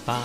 Hi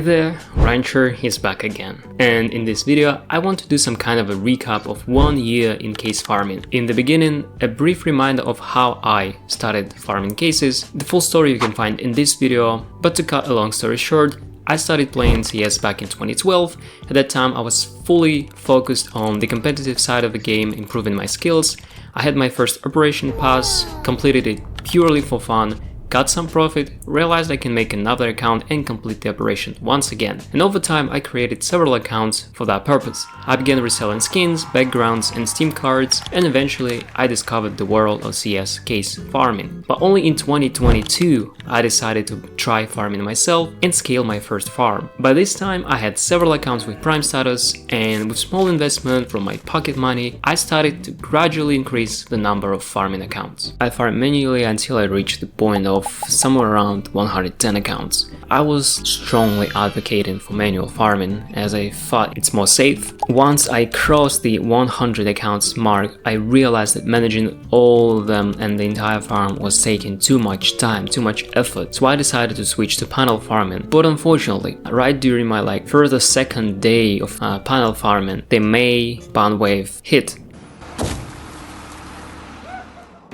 there, Rancher is back again, and in this video I want to do some kind of a recap of 1 year in case farming. In the beginning, a brief reminder of how I started farming cases. The full story you can find in this video, but to cut a long story short, I started playing CS back in 2012. At that time I was fully focused on the competitive side of the game, improving my skills. I had my first operation pass, completed it purely for fun, got some profit, realized I can make another account and complete the operation once again. And over time I created several accounts for that purpose. I began reselling skins, backgrounds and Steam cards, and eventually I discovered the world of CS case farming. But only in 2022 I decided to try farming myself and scale my first farm. By this time I had several accounts with Prime status, and with small investment from my pocket money I started to gradually increase the number of farming accounts. I farmed manually until I reached the point of somewhere around 110 accounts. I was strongly advocating for manual farming as I thought it's more safe. Once I crossed the 100 accounts mark, I realized that managing all of them and the entire farm was taking too much time, too much effort, so I decided to switch to panel farming. But unfortunately, right during my further second day of panel farming, the May ban wave hit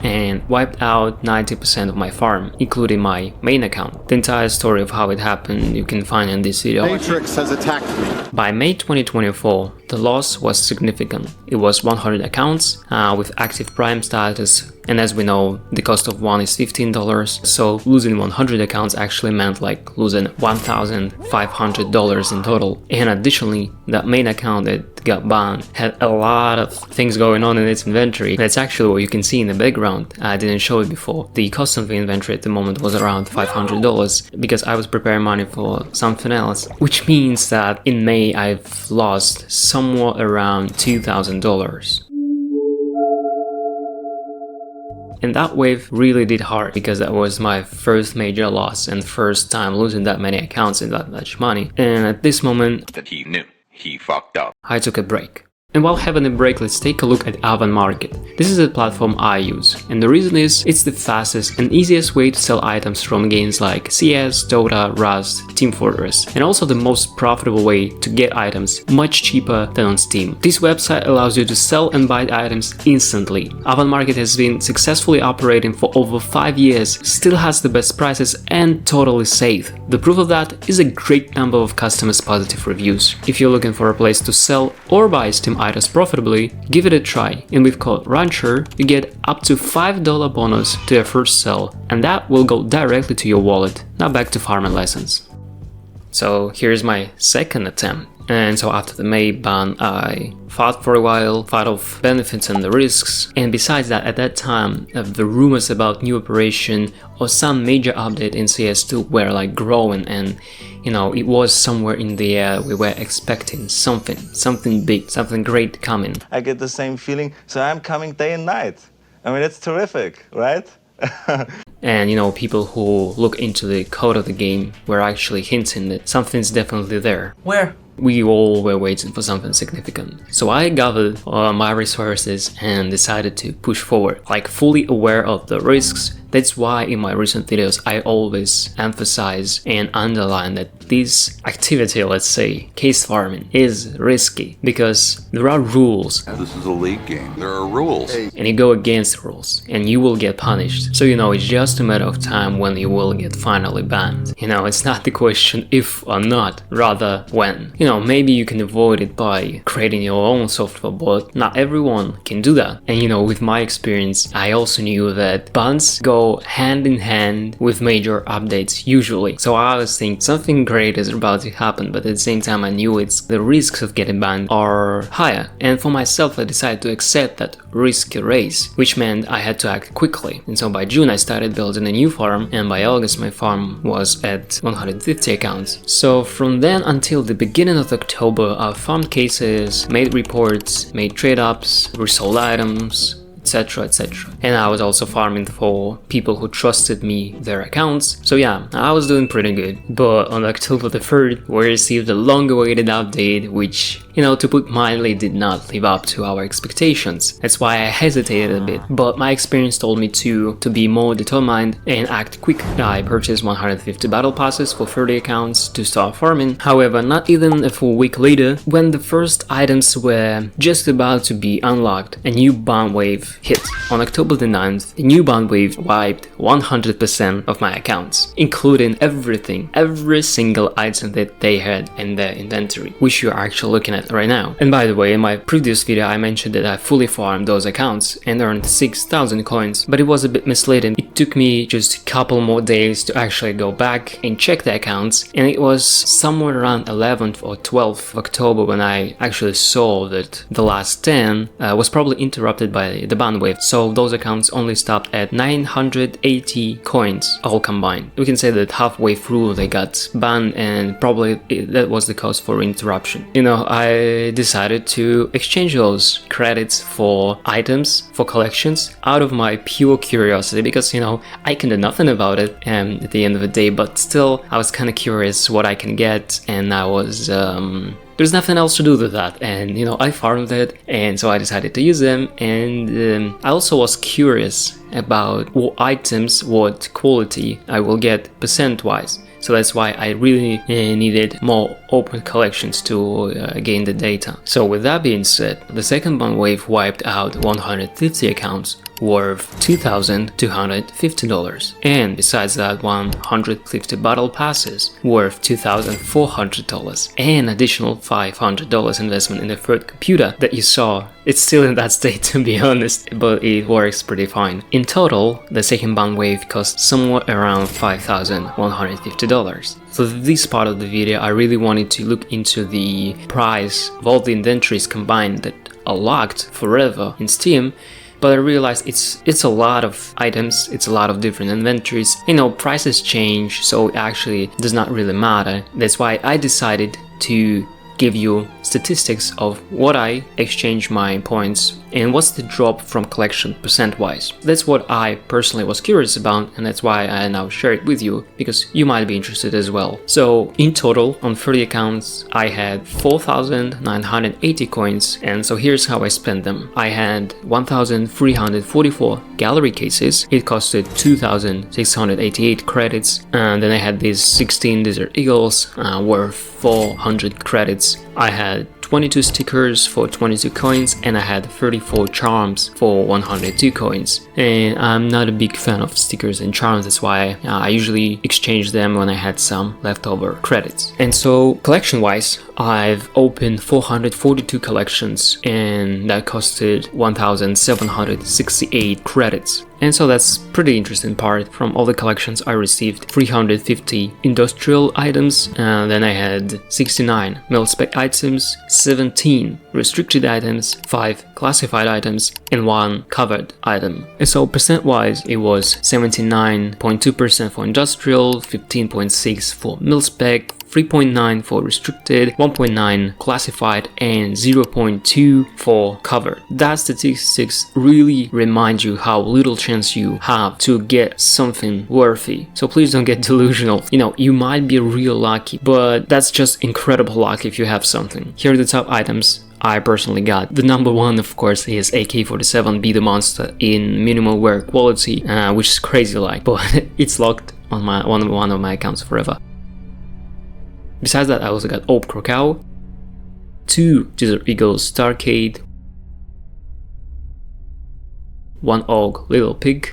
and wiped out 90% of my farm, including my main account. The entire story of how it happened you can find in this video. Matrix has attacked me. By May 2024, the loss was significant. It was 100 accounts with active Prime status, and as we know, the cost of one is $15, so losing 100 accounts actually meant losing $1,500 in total. And additionally, that main account that got banned had a lot of things going on in its inventory. That's actually what you can see in the background. I didn't show it before. The cost of the inventory at the moment was around $500 because I was preparing money for something else, which means that in May I've lost somewhere around $2,000. And that wave really did hard because that was my first major loss and first time losing that many accounts and that much money. And at this moment that he knew he fucked up, I took a break. And while having a break, let's take a look at Avan Market. This is a platform I use, and the reason is it's the fastest and easiest way to sell items from games like CS, Dota, Rust, Team Fortress, and also the most profitable way to get items much cheaper than on Steam. This website allows you to sell and buy items instantly. Avan Market has been successfully operating for over 5 years, still has the best prices and totally safe. The proof of that is a great number of customers' positive reviews. If you're looking for a place to sell or buy Steam items profitably, give it a try, and with code Rancher you get up to $5 bonus to your first sell, and that will go directly to your wallet. Now back to farming lessons. So here's my second attempt. And so after the May ban, I thought for a while, thought of benefits and the risks, and besides that, at that time, the rumors about new operation or some major update in CS2 were growing, and it was somewhere in the air. We were expecting something big, something great coming. I get the same feeling, so I'm coming day and night. I mean, it's terrific, right? And people who look into the code of the game were actually hinting that something's definitely there. Where? We all were waiting for something significant. So I gathered my resources and decided to push forward, fully aware of the risks. That's why in my recent videos I always emphasize and underline that this activity, let's say case farming, is risky because there are rules. this is a league game, there are rules, And you go against rules and you will get punished. So it's just a matter of time when you will get finally banned. It's not the question if or not, rather when. Maybe you can avoid it by creating your own software, but not everyone can do that. And with my experience, I also knew that bans go hand in hand with major updates usually. So I always think something great is about to happen, but at the same time I knew the risks of getting banned are higher. And for myself, I decided to accept that risky race, which meant I had to act quickly. And so by June I started building a new farm, and by August my farm was at 150 accounts. So from then until the beginning of October, I farmed cases, made reports, made trade-ups, resold items, etc, etc. And I was also farming for people who trusted me their accounts. So yeah, I was doing pretty good. But on October the 3rd, we received a long-awaited update, which, to put mildly, did not live up to our expectations. That's why I hesitated a bit. But my experience told me to be more determined and act quick. I purchased 150 battle passes for 30 accounts to start farming. However, not even a full week later, when the first items were just about to be unlocked, a new ban wave hit. On October the 9th, the new ban wave wiped 100% of my accounts, including everything, every single item that they had in their inventory, which you're actually looking at right now. And by the way, in my previous video I mentioned that I fully farmed those accounts and earned 6,000 coins, but it was a bit misleading. It took me just a couple more days to actually go back and check the accounts, and it was somewhere around 11th or 12th of October when I actually saw that the last 10 was probably interrupted by the ban wave, so those accounts only stopped at 980 coins all combined. We can say that halfway through they got banned, and probably that was the cause for interruption. I decided to exchange those credits for items, for collections, out of my pure curiosity, because I can do nothing about it at the end of the day, but still I was kind of curious what I can get, and I was there's nothing else to do with that, and I farmed it, and so I decided to use them. And I also was curious about what items, what quality I will get percent wise. So that's why I really needed more open collections to gain the data. So with that being said, the second ban wave wiped out 150 accounts worth $2,250, and besides that 150 battle passes worth $2,400, and additional $500 investment in the third computer that you saw. It's still in that state, to be honest, but it works pretty fine. In total, the second ban wave cost somewhere around $5,150. For this part of the video, I really wanted to look into the price of all the inventories combined that are locked forever in Steam. But I realized it's a lot of items, it's a lot of different inventories. Prices change, so it actually does not really matter. That's why I decided to give you statistics of what I exchange my points and what's the drop from collection percent wise. That's what I personally was curious about, and that's why I now share it with you, because you might be interested as well. So in total, on 30 accounts, I had 4,980 coins, and so here's how I spent them. I had 1,344 gallery cases. It costed 2,688 credits, and then I had these 16 Desert Eagles worth 400 credits. I had 22 stickers for 22 coins, and I had 34 charms for 102 coins. And I'm not a big fan of stickers and charms, that's why I usually exchange them when I had some leftover credits. And so collection wise, I've opened 442 collections, and that costed 1,768 credits. And so that's pretty interesting part. From all the collections I received 350 industrial items, and then I had 69 mil-spec items, 17 restricted items, 5 classified items, and 1 covered item. And so percent wise, it was 79.2% for industrial, 15.6% for mil-spec, 3.9% for restricted, 1.9% classified, and 0.2% for covered. That statistics really remind you how little chance you have to get something worthy. So please don't get delusional. You might be real lucky, but that's just incredible luck if you have something. Here are the top items I personally got. The number one, of course, is AK-47 Be The Monster in minimal wear quality, which is crazy like, but it's locked on one of my accounts forever. Besides that, I also got Orb Krakow, 2 Desert Eagles Starcade, 1 Og Little Pig,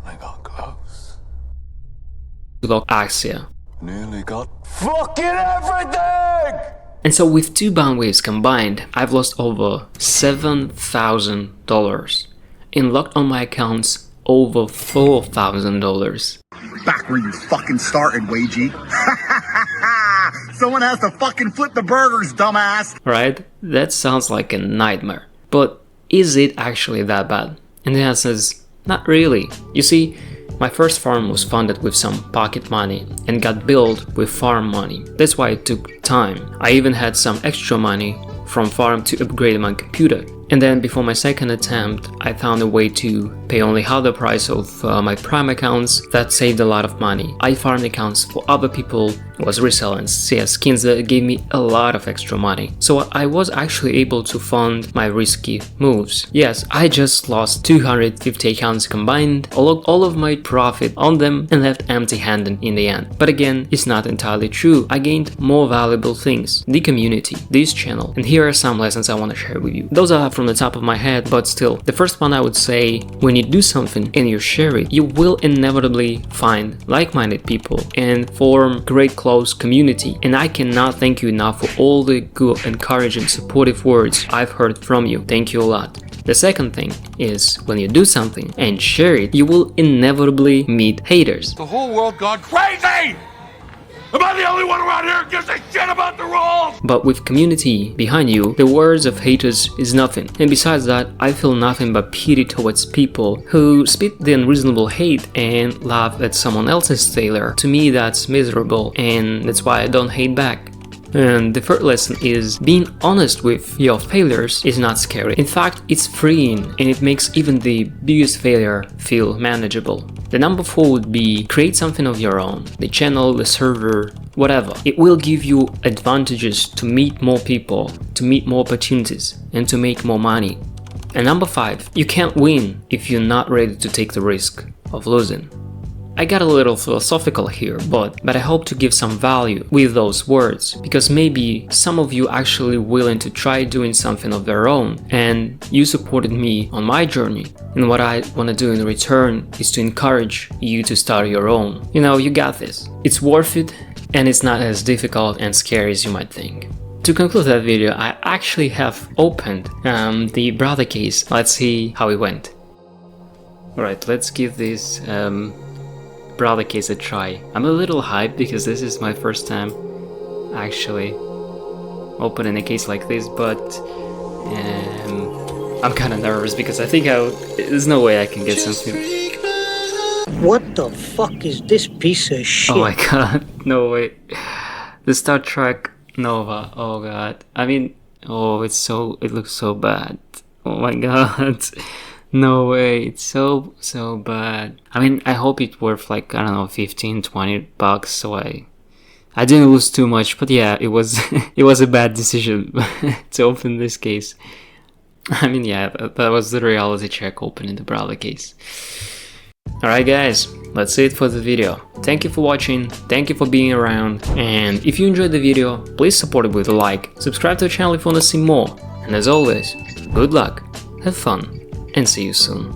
I got close. Lock Axia. Nearly got fucking everything! And so with 2 ban waves combined, I've lost over $7,000 and locked on my accounts over $4,000. Back where you fucking started, Wagey. Someone has to fucking flip the burgers, dumbass. Right? That sounds like a nightmare. But is it actually that bad? And the answer is not really. You see, my first farm was funded with some pocket money and got built with farm money. That's why it took time. I even had some extra money from farm to upgrade my computer. And then before my second attempt, I found a way to pay only half the price of my Prime accounts. That saved a lot of money. I farmed accounts for other people, was reselling CS skins that gave me a lot of extra money. So I was actually able to fund my risky moves. Yes, I just lost 250 accounts combined, all of my profit on them, and left empty-handed in the end. But again, it's not entirely true. I gained more valuable things: the community, this channel, and here are some lessons I want to share with you. Those are from the top of my head, but still, the first one I would say, when you do something and you share it, you will inevitably find like-minded people and form great close community. And I cannot thank you enough for all the good, encouraging, supportive words I've heard from you. Thank you a lot. The second thing is, when you do something and share it, you will inevitably meet haters. The whole world gone crazy! Am I the only one around here who gives a shit about the rules? But with community behind you, the words of haters is nothing. And besides that, I feel nothing but pity towards people who spit the unreasonable hate and laugh at someone else's failure. To me, that's miserable, and that's why I don't hate back. And the third lesson is, being honest with your failures is not scary. In fact, it's freeing, and it makes even the biggest failure feel manageable. The number 4 would be, create something of your own. The channel, the server, whatever. It will give you advantages to meet more people, to meet more opportunities, and to make more money. And number 5, you can't win if you're not ready to take the risk of losing. I got a little philosophical here, but I hope to give some value with those words, because maybe some of you actually willing to try doing something of their own, and you supported me on my journey, and what I want to do in return is to encourage you to start your own. You know, you got this. It's worth it, and it's not as difficult and scary as you might think. To conclude that video, I actually have opened the browser case. Let's see how it went. Alright, let's give this browser case a try. I'm a little hyped because this is my first time actually opening a case like this, but I'm kind of nervous because I think there's no way I can get something. What the fuck is this piece of shit? Oh my god, no way. The Star Trek Nova, oh god. I mean, oh, it looks so bad. Oh my god. No way, it's so bad. I mean, I hope it's worth like, I don't know, 15-20 bucks, so I didn't lose too much, but yeah, it was it was a bad decision to open this case. I mean, yeah, that was the reality check opening the browser case. Alright guys, that's it for the video. Thank you for watching, thank you for being around, and if you enjoyed the video, please support it with a like, subscribe to the channel if you want to see more, and as always, good luck, have fun, and see you soon.